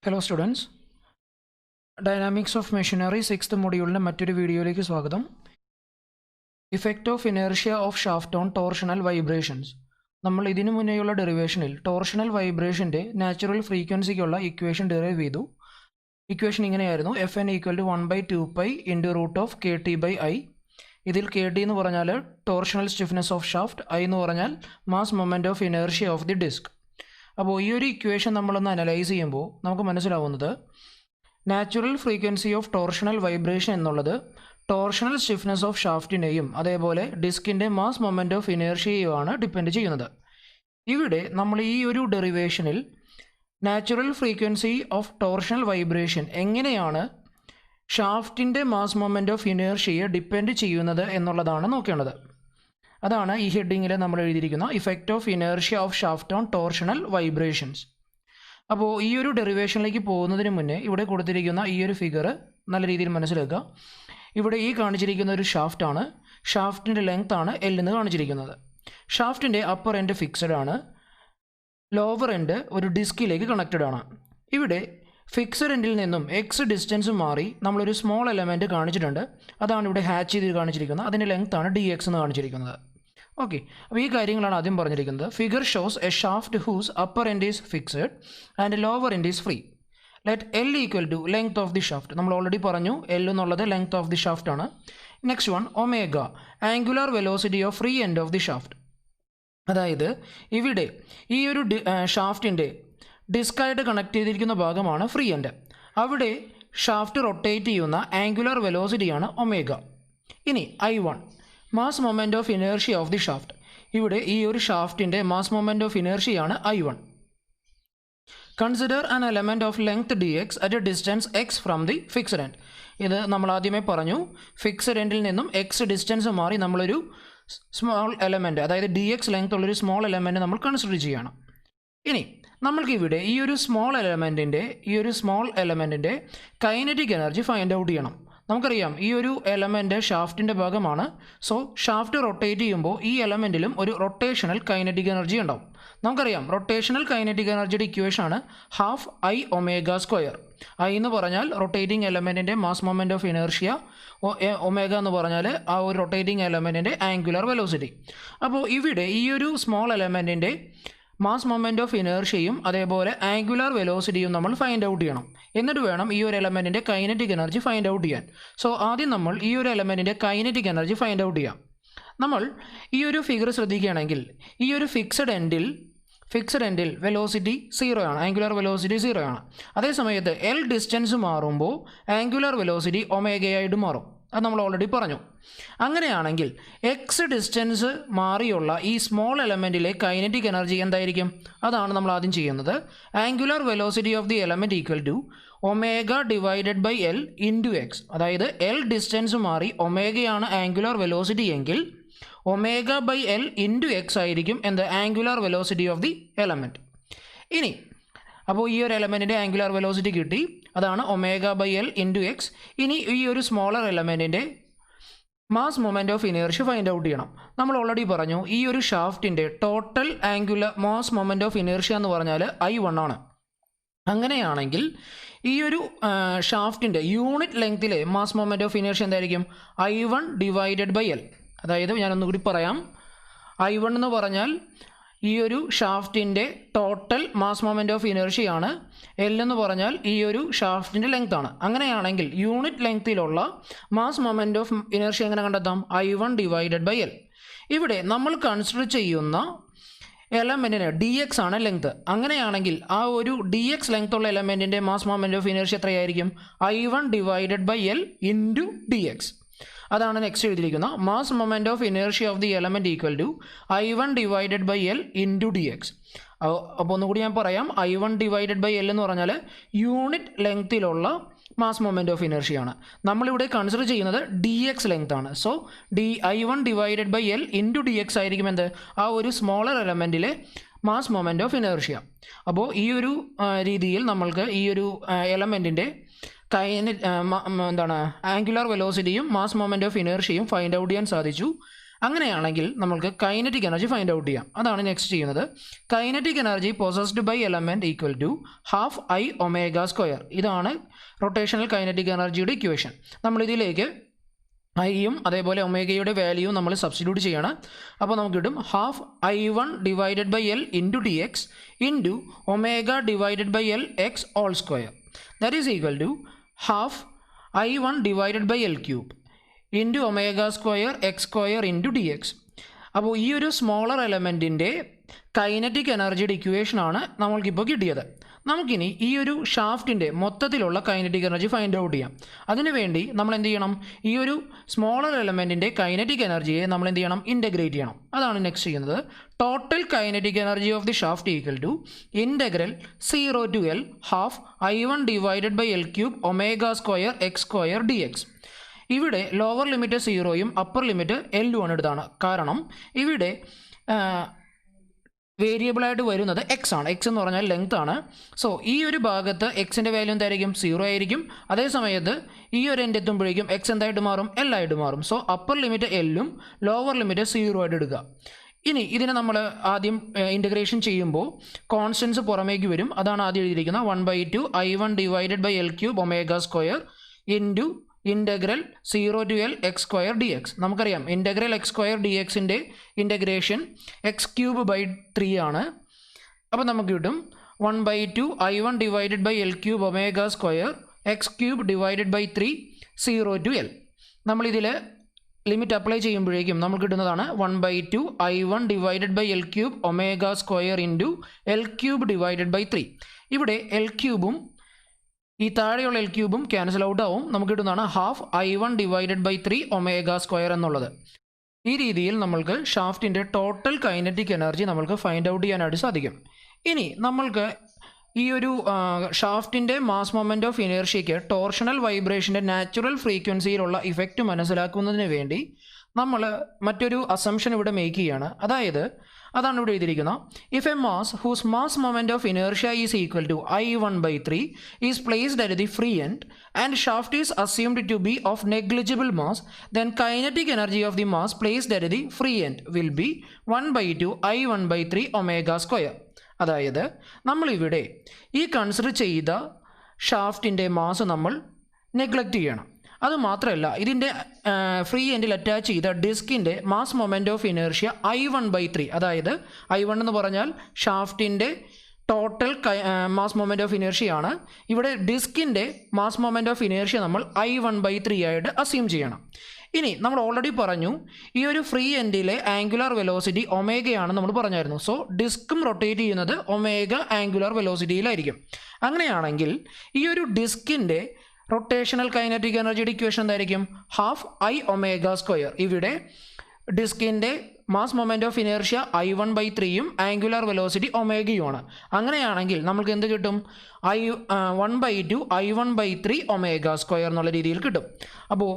Hello students, dynamics of machinery 6th മൊഡ്യൂളിൻ്റെ മറ്റൊരു വീഡിയോയിലേക്ക് സ്വാഗതം. Effect of inertia of shaft on torsional vibrations. നമ്മൾ ഇതിനു മുന്നേയുള്ള ഡെറിവേഷനിൽ ടോർഷണൽ വൈബ്രേഷൻ്റെ നാച്ചുറൽ ഫ്രീക്വൻസിക്കുള്ള ഇക്വേഷൻ ഡിറൈവ് ചെയ്തു. ഇക്വേഷൻ ഇങ്ങനെയായിരുന്നു: F N equal to 1/2π into root of K T by I. ഇതിൽ കെ ടി എന്ന് പറഞ്ഞാൽ torsional stiffness of shaft, I എന്ന് പറഞ്ഞാൽ mass moment of inertia of the disc. അപ്പോൾ ഈ ഒരു ഇക്വേഷൻ നമ്മളൊന്ന് അനലൈസ് ചെയ്യുമ്പോൾ നമുക്ക് മനസ്സിലാവുന്നത് natural frequency of torsional vibration എന്നുള്ളത് ടോർഷണൽ സ്റ്റിഫ്നെസ് ഓഫ് ഷാഫ്റ്റിനെയും അതേപോലെ ഡിസ്കിൻ്റെ മാസ് മൊമെൻറ്റ് ഓഫ് ഇനേർഷ്യയുമാണ് ഡിപ്പെൻഡ് ചെയ്യുന്നത്. ഇവിടെ നമ്മൾ ഈ ഒരു ഡെറിവേഷനിൽ natural frequency of torsional vibration എങ്ങനെയാണ് ഷാഫ്റ്റിൻ്റെ മാസ് മൊമെൻറ്റ് ഓഫ് ഇനേർഷ്യയെ ഡിപ്പെൻഡ് ചെയ്യുന്നത് എന്നുള്ളതാണ് നോക്കേണ്ടത്. അതാണ് ഈ ഹെഡിങ്ങിൽ നമ്മൾ എഴുതിയിരിക്കുന്ന effect of inertia of shaft on torsional vibrations. അപ്പോൾ ഈ ഒരു ഡെറിവേഷനിലേക്ക് പോകുന്നതിന് മുന്നേ ഇവിടെ കൊടുത്തിരിക്കുന്ന ഈ ഒരു ഫിഗർ നല്ല രീതിയിൽ മനസ്സിലാക്കുക. ഇവിടെ ഈ കാണിച്ചിരിക്കുന്ന ഒരു ഷാഫ്റ്റാണ്. ഷാഫ്റ്റിൻ്റെ ലെങ്ത് ആണ് L എന്ന് കാണിച്ചിരിക്കുന്നത്. ഷാഫ്റ്റിൻ്റെ അപ്പർ എൻഡ് ഫിക്സഡ് ആണ്, ലോവർ എൻഡ് ഒരു ഡിസ്കിലേക്ക് കണക്റ്റഡ് ആണ്. ഇവിടെ ഫിക്സഡ് എൻഡിൽ നിന്നും എക്സ് ഡിസ്റ്റൻസ് മാറി നമ്മളൊരു സ്മോൾ എലമെൻറ്റ് കാണിച്ചിട്ടുണ്ട്. അതാണ് ഇവിടെ ഹാച്ച് ചെയ്ത് കാണിച്ചിരിക്കുന്നത്. അതിൻ്റെ ലെങ്ത് ആണ് dx എന്ന് കാണിച്ചിരിക്കുന്നത്. ഓക്കെ, അപ്പോൾ ഈ കാര്യങ്ങളാണ് ആദ്യം പറഞ്ഞിരിക്കുന്നത്. Figure shows a shaft whose upper end is fixed and lower end is free. Let L equal to length of the shaft. നമ്മൾ ഓൾറെഡി പറഞ്ഞു L എന്നുള്ളത് ലെങ്ത് ഓഫ് ദി ഷാഫ്റ്റ് ആണ്. Next one omega, angular velocity of free end of the shaft. അതായത് ഇവിടെ ഈ ഒരു ഷാഫ്റ്റിൻ്റെ ഡിസ്കായിട്ട് കണക്ട് ചെയ്തിരിക്കുന്ന ഭാഗമാണ് ഫ്രീ എൻഡ്. അവിടെ ഷാഫ്റ്റ് റൊട്ടേറ്റ് ചെയ്യുന്ന ആംഗുലാർ വെലോസിറ്റിയാണ് ഒമേഗ. ഇനി I1, mass moment of inertia of the shaft. ഇവിടെ ഈ ഒരു ഷാഫ്റ്റിൻ്റെ മാസ് മൊമെൻറ്റ് ഓഫ് ഇനേർഷ്യയാണ് I1. Consider an element of length dx at a distance x from the fixed end. ഇത് നമ്മൾ ആദ്യമേ പറഞ്ഞു, ഫിക്സഡ് എൻഡിൽ നിന്നും x ഡിസ്റ്റൻസ് മാറി നമ്മളൊരു സ്മോൾ എലമെൻറ്റ്, അതായത് dx ലെങ്ത് ഉള്ളൊരു സ്മോൾ എലമെൻറ്റ് നമ്മൾ കൺസിഡർ ചെയ്യണം. ഇനി നമ്മൾക്കിവിടെ ഈ ഒരു സ്മോൾ എലമെൻറ്റിൻ്റെ കൈനറ്റിക് എനർജി ഫൈൻഡ് ഔട്ട് ചെയ്യണം. നമുക്കറിയാം ഈ ഒരു എലമെൻറ്റ് ഷാഫ്റ്റിൻ്റെ ഭാഗമാണ്. സോ ഷാഫ്റ്റ് റൊട്ടേറ്റ് ചെയ്യുമ്പോൾ ഈ എലമെൻറ്റിലും ഒരു റൊട്ടേഷണൽ കൈനറ്റിക് എനർജി ഉണ്ടാവും. നമുക്കറിയാം റൊട്ടേഷണൽ കൈനറ്റിക് എനർജിയുടെ ഇക്വേഷനാണ് half I omega square. I എന്ന് പറഞ്ഞാൽ റൊട്ടേറ്റിംഗ് എലമെൻറ്റിൻ്റെ mass moment of inertia, omega എന്ന് പറഞ്ഞാൽ ആ ഒരു റൊട്ടേറ്റിംഗ് എലമെൻറ്റിൻ്റെ ആംഗുലാർ വെലോസിറ്റി. അപ്പോൾ ഇവിടെ ഈ ഒരു സ്മോൾ എലമെൻറ്റിൻ്റെ മാസ് മൊമെൻറ്റ് ഓഫ് ഇനേർഷ്യയും അതേപോലെ ആംഗുലാർ വെലോസിറ്റിയും നമ്മൾ ഫൈൻഡ് ഔട്ട് ചെയ്യണം. എന്നിട്ട് വേണം ഈ ഒരു എലമെൻറ്റിൻ്റെ കൈനറ്റിക് എനർജി ഫൈൻഡ് ഔട്ട് ചെയ്യാൻ. സോ ആദ്യം നമ്മൾ ഈ ഒരു എലമെൻറ്റിൻ്റെ കൈനറ്റിക് എനർജി ഫൈൻഡ് ഔട്ട് ചെയ്യാം. നമ്മൾ ഈ ഒരു ഫിഗർ ശ്രദ്ധിക്കുകയാണെങ്കിൽ ഈ ഒരു ഫിക്സഡ് എൻഡിൽ വെലോസിറ്റി 0 ആണ്, ആംഗുലാർ വെലോസിറ്റി 0 ആണ്. അതേസമയത്ത് L ഡിസ്റ്റൻസ് മാറുമ്പോൾ ആംഗുലാർ വെലോസിറ്റി ഒമേഗയായിട്ട് മാറും. അത് നമ്മൾ ഓൾറെഡി പറഞ്ഞു. അങ്ങനെയാണെങ്കിൽ എക്സ് ഡിസ്റ്റൻസ് മാറിയുള്ള ഈ സ്മോൾ എലമെൻറ്റിലെ കൈനറ്റിക് എനർജി എന്തായിരിക്കും? അതാണ് നമ്മൾ ആദ്യം ചെയ്യുന്നത്. Angular velocity of the element equal to omega divided by L into X. അതായത് L ഡിസ്റ്റൻസ് മാറി ഒമേഗയാണ് ആംഗുലാർ വെലോസിറ്റി എങ്കിൽ omega by L into X ആയിരിക്കും എന്ത്? Angular velocity of the element. ഇനി അപ്പോൾ ഈ ഒരു എലമെൻറ്റിൻ്റെ ആംഗുലാർ വെലോസിറ്റി കിട്ടി, അതാണ് omega by L into X. ഇനി ഈ ഒരു സ്മോളർ എലമെൻറ്റിൻ്റെ mass moment of inertia find out ചെയ്യണം. നമ്മൾ ഓൾറെഡി പറഞ്ഞു ഈ ഒരു ഷാഫ്റ്റിൻ്റെ total angular mass moment of inertia എന്ന് പറഞ്ഞാൽ I1 ആണ്. അങ്ങനെയാണെങ്കിൽ ഈ ഒരു ഷാഫ്റ്റിൻ്റെ യൂണിറ്റ് ലെങ്ത്തിലെ മാസ് മൊമെൻറ്റ് ഓഫ് ഇനേർഷ്യ എന്തായിരിക്കും? I1 divided by L. അതായത് ഞാനൊന്നുകൂടി പറയാം, I1 എന്ന് പറഞ്ഞാൽ ഈ ഒരു ഷാഫ്റ്റിൻ്റെ ടോട്ടൽ മാസ് മൊമെൻറ്റ് ഓഫ് ഇനേർഷ്യയാണ്. L എന്ന് പറഞ്ഞാൽ ഈ ഒരു ഷാഫ്റ്റിൻ്റെ ലെങ്ത് ആണ്. അങ്ങനെയാണെങ്കിൽ യൂണിറ്റ് ലെങ്ത്തിലുള്ള മാസ് മൊമെൻറ്റ് ഓഫ് ഇനേർഷ്യ എങ്ങനെ കണ്ടെത്താം? I1 divided by L. ഇവിടെ നമ്മൾ കൺസിഡർ ചെയ്യുന്ന എലമെൻറ്റിന് dx ആണ് ലെങ്ത്. അങ്ങനെയാണെങ്കിൽ ആ ഒരു dx ലെങ്ത് ഉള്ള എലമെൻറ്റിൻ്റെ മാസ് മൊമെൻറ്റ് ഓഫ് ഇനേർഷ്യ എത്രയായിരിക്കും? I1 divided by L into dx. അതാണ് നെക്സ്റ്റ് എഴുതിയിരിക്കുന്ന mass moment of inertia of the element equal to I1 divided by L into dx. അപ്പോൾ ഒന്നുകൂടി ഞാൻ പറയാം, I1 ഡിവൈഡഡ് ബൈ L എന്ന് പറഞ്ഞാൽ യൂണിറ്റ് ലെങ്ത്തിലുള്ള മാസ് മൊമെൻറ്റ് ഓഫ് ഇനേർഷ്യയാണ്. നമ്മളിവിടെ കൺസിഡർ ചെയ്യുന്നത് dx ലെങ്ത് ആണ്. So I1 divided by L into dx ആയിരിക്കും എന്ത്? ആ ഒരു സ്മോളർ എലമെൻറ്റിലെ മാസ് മൊമെൻറ്റ് ഓഫ് ഇനേർഷ്യ. അപ്പോൾ ഈ ഒരു രീതിയിൽ നമ്മൾക്ക് ഈ ഒരു എലമെൻറ്റിൻ്റെ ആംഗുലാർ വെലോസിറ്റിയും മാസ് മൊമെൻറ്റ് ഓഫ് ഇനേർഷ്യയും ഫൈൻഡ് ഔട്ട് ചെയ്യാൻ സാധിച്ചു. അങ്ങനെയാണെങ്കിൽ നമ്മൾക്ക് കൈനറ്റിക് എനർജി ഫൈൻഡ് ഔട്ട് ചെയ്യാം. അതാണ് നെക്സ്റ്റ് ചെയ്യുന്നത്. Kinetic energy possessed by element equal to half I omega square. ഇതാണ് റൊട്ടേഷണൽ കൈനറ്റിക് എനർജിയുടെ ഇക്വേഷൻ. നമ്മളിതിലേക്ക് ഐയും അതേപോലെ ഒമേഗയുടെ വാല്യൂവും നമ്മൾ സബ്സ്റ്റിറ്റ്യൂട്ട് ചെയ്യണം. അപ്പോൾ നമുക്ക് കിട്ടും half I1 divided by L into d x into omega divided by L x all square. That is equal to half I1 divided by L cube into omega square x square into d x. അപ്പോൾ ഈ ഒരു smaller എലമെൻറ്റിൻ്റെ kinetic എനർജിയുടെ ഇക്വേഷനാണ് നമ്മൾക്കിപ്പോൾ കിട്ടിയത്. നമുക്കിനി ഈ ഒരു ഷാഫ്റ്റിൻ്റെ മൊത്തത്തിലുള്ള കൈനറ്റിക് എനർജി ഫൈൻഡ് ഔട്ട് ചെയ്യാം. അതിനുവേണ്ടി നമ്മൾ എന്ത് ചെയ്യണം? ഈ ഒരു സ്മോളർ എലമെൻറ്റിൻ്റെ കൈനറ്റിക് എനർജിയെ നമ്മൾ എന്ത് ചെയ്യണം? ഇൻ്റഗ്രേറ്റ് ചെയ്യണം. അതാണ് നെക്സ്റ്റ് ചെയ്യുന്നത്. Total kinetic energy of the shaft equal to integral 0 to L half I1 divided by L cube omega square x square d x. ഇവിടെ ലോവർ ലിമിറ്റ് 0യും അപ്പർ ലിമിറ്റ് L ആണ് എടുത്താണ്. കാരണം ഇവിടെ വേരിയബിളായിട്ട് വരുന്നത് എക്സ് ആണ്. എക്സ് എന്ന് പറഞ്ഞാൽ ലെങ്ത് ആണ്. സോ ഈ ഒരു ഭാഗത്ത് എക്സിൻ്റെ വാല്യൂ എന്തായിരിക്കും? 0 ആയിരിക്കും. അതേ സമയത്ത് ഈ ഒരു എൻഡ് എത്തുമ്പോഴേക്കും എക്സ് എന്തായിട്ട് മാറും? L ആയിട്ട് മാറും. സോ അപ്പർ ലിമിറ്റ് Lഉം ലോവർ ലിമിറ്റ് 0 ആയിട്ട് എടുക്കുക. ഇനി ഇതിനെ നമ്മൾ ആദ്യം ഇൻ്റഗ്രേഷൻ ചെയ്യുമ്പോൾ കോൺസ്റ്റൻസ് പുറമേക്ക് വരും. അതാണ് ആദ്യം എഴുതിയിരിക്കുന്നത്. 1/2 I1 divided by L cube omega square into integral 0 to L x square d x. നമുക്കറിയാം ഇൻ്റഗ്രൽ എക്സ് സ്ക്വയർ ഡി എക്സിൻ്റെ ഇൻ്റഗ്രേഷൻ എക്സ് ക്യൂബ് ബൈ 3 ആണ്. അപ്പോൾ നമുക്ക് കിട്ടും 1/2 I1 divided by L cube omega square x cube divided by 3 0 to L. നമ്മളിതിൽ limit apply ചെയ്യുമ്പോഴേക്കും നമുക്ക് കിട്ടുന്നതാണ് 1/2 I1 divided by L cube omega square into L cube divided by 3. ഇവിടെ L ക്യൂബും ഈ താഴെയുള്ള എൽ ക്യൂബും ക്യാൻസൽ ഔട്ട് ആവും. നമുക്ക് കിട്ടുന്നതാണ് half I1 divided by 3 omega square എന്നുള്ളത്. ഈ രീതിയിൽ നമ്മൾക്ക് ഷാഫ്റ്റിൻ്റെ ടോട്ടൽ കൈനറ്റിക് എനർജി നമ്മൾക്ക് ഫൈൻഡ് ഔട്ട് ചെയ്യാനായിട്ട് സാധിക്കും. ഇനി നമ്മൾക്ക് ഈ ഒരു ഷാഫ്റ്റിൻ്റെ മാസ് മൊമെൻ്റ് ഓഫ് ഇനേർഷ്യയ്ക്ക് ടോർഷണൽ വൈബ്രേഷൻ്റെ നാച്ചുറൽ ഫ്രീക്വൻസിയിലുള്ള ഇഫക്റ്റ് മനസ്സിലാക്കുന്നതിന് വേണ്ടി നമ്മൾ മറ്റൊരു അസംഷൻ ഇവിടെ മേക്ക് ചെയ്യുകയാണ്. അതാണ് ഇവിടെ എഴുതിയിരിക്കുന്നത്. If a mass whose mass moment of inertia is equal to I1/3 is placed at the free end and shaft is assumed to be of negligible mass, then kinetic energy of the mass placed at the free end will be 1/2 I1/3 omega square. അതായത് നമ്മളിവിടെ ഈ consider ചെയ്ത ഷാഫ്റ്റിൻ്റെ mass നമ്മൾ neglect ചെയ്യണം. അതുമാത്രമല്ല ഇതിൻ്റെ free എൻഡിൽ attach ചെയ്ത ഡിസ്കിൻ്റെ mass moment of inertia I1/3, അതായത് I1 എന്ന് പറഞ്ഞാൽ ഷാഫ്റ്റിൻ്റെ ടോട്ടൽ മാസ് മൊമെൻ്റ് ഓഫ് ഇനേർഷ്യയാണ്. ഇവിടെ ഡിസ്കിൻ്റെ മാസ് മൊമെൻ്റ് ഓഫ് ഇനേർഷ്യ നമ്മൾ I1/3 ആയിട്ട് അസ്യൂം ചെയ്യണം. ഇനി നമ്മൾ ഓൾറെഡി പറഞ്ഞു ഈ ഒരു ഫ്രീ എൻഡിലെ ആംഗുലർ വെലോസിറ്റി ഒമേഗയാണ് നമ്മൾ പറഞ്ഞായിരുന്നു. സോ ഡിസ്കും റൊട്ടേറ്റ് ചെയ്യുന്നത് ഒമേഗ ആംഗുലർ വെലോസിറ്റിയിലായിരിക്കും. അങ്ങനെയാണെങ്കിൽ ഈ ഒരു ഡിസ്കിൻ്റെ റൊട്ടേഷണൽ കൈനറ്റിക് എനർജിയുടെ ഇക്വേഷൻ എന്തായിരിക്കും? Half I omega square. ഇവിടെ ഡിസ്കിൻ്റെ മാസ് മൊമെൻ്റ് ഓഫ് ഇനേർഷ്യ I1/3യും ആംഗുലർ വെലോസിറ്റി ഒമേഗയുമാണ്. അങ്ങനെയാണെങ്കിൽ നമുക്ക് എന്ത് കിട്ടും? 1/2 I1/3 ഒമേഗ സ്ക്വയർ എന്നുള്ള രീതിയിൽ കിട്ടും. അപ്പോൾ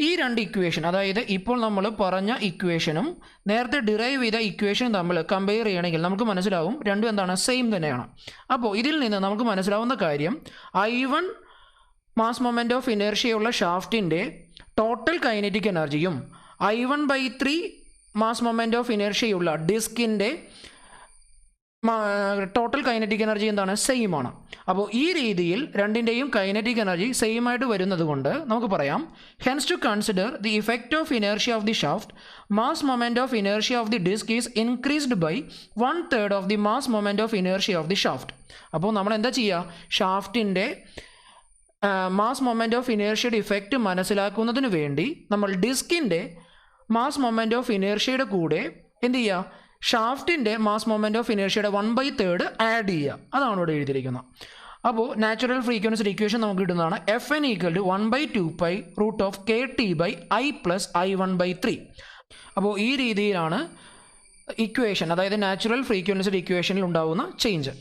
ഈ രണ്ട് ഇക്വേഷൻ, അതായത് ഇപ്പോൾ നമ്മൾ പറഞ്ഞ ഇക്വേഷനും നേരത്തെ ഡിറൈവ് ചെയ്ത ഇക്വേഷനും തമ്മിൽ കമ്പയർ ചെയ്യണമെങ്കിൽ നമുക്ക് മനസ്സിലാവും രണ്ടും എന്താണ്? സെയിം തന്നെയാണ്. അപ്പോൾ ഇതിൽ നിന്ന് നമുക്ക് മനസ്സിലാവുന്ന കാര്യം I1 മാസ് മൊമെൻ്റ് ഓഫ് ഇനേർഷ്യയുള്ള ഷാഫ്റ്റിൻ്റെ ടോട്ടൽ കൈനറ്റിക് എനർജിയും I1/3 മാസ് മൊമെൻ്റ് ഓഫ് ഇനേർഷ്യയുള്ള ഡിസ്കിൻ്റെ ടോട്ടൽ കൈനറ്റിക് എനർജി എന്താണ്? സെയിം ആണ്. അപ്പോൾ ഈ രീതിയിൽ രണ്ടിൻ്റെയും കൈനറ്റിക് എനർജി സെയിം ആയിട്ട് വരുന്നത് കൊണ്ട് നമുക്ക് പറയാം hence to consider the effect of inertia of the shaft, mass moment of inertia of the disc is increased by 1/3 of the mass moment of inertia of the shaft. അപ്പോൾ നമ്മൾ എന്താ ചെയ്യുക? ഷാഫ്റ്റിൻ്റെ മാസ് മൊമെൻ്റ് ഓഫ് ഇനേർഷ്യയുടെ effect മനസ്സിലാക്കുന്നതിന് വേണ്ടി നമ്മൾ ഡിസ്കിൻ്റെ മാസ് മൊമെൻ്റ് ഓഫ് ഇനേർഷ്യയുടെ കൂടെ എന്ത് ചെയ്യുക? ഷാഫ്റ്റിൻ്റെ മാസ് മൊമെൻ്റ് ഓഫ് ഇനേർഷ്യയുടെ 1/3 ആഡ് ചെയ്യുക. അതാണ് ഇവിടെ എഴുതിയിരിക്കുന്നത്. അപ്പോൾ നാച്ചുറൽ ഫ്രീക്വൻസി ഇക്വേഷൻ നമുക്ക് കിട്ടുന്നതാണ് Fn = 1/2π√KT/I + I1/3. അപ്പോൾ ഈ രീതിയിലാണ് ഇക്വേഷൻ, അതായത് നാച്ചുറൽ ഫ്രീക്വൻസി ഇക്വേഷനിൽ ഉണ്ടാകുന്ന ചേഞ്ച്.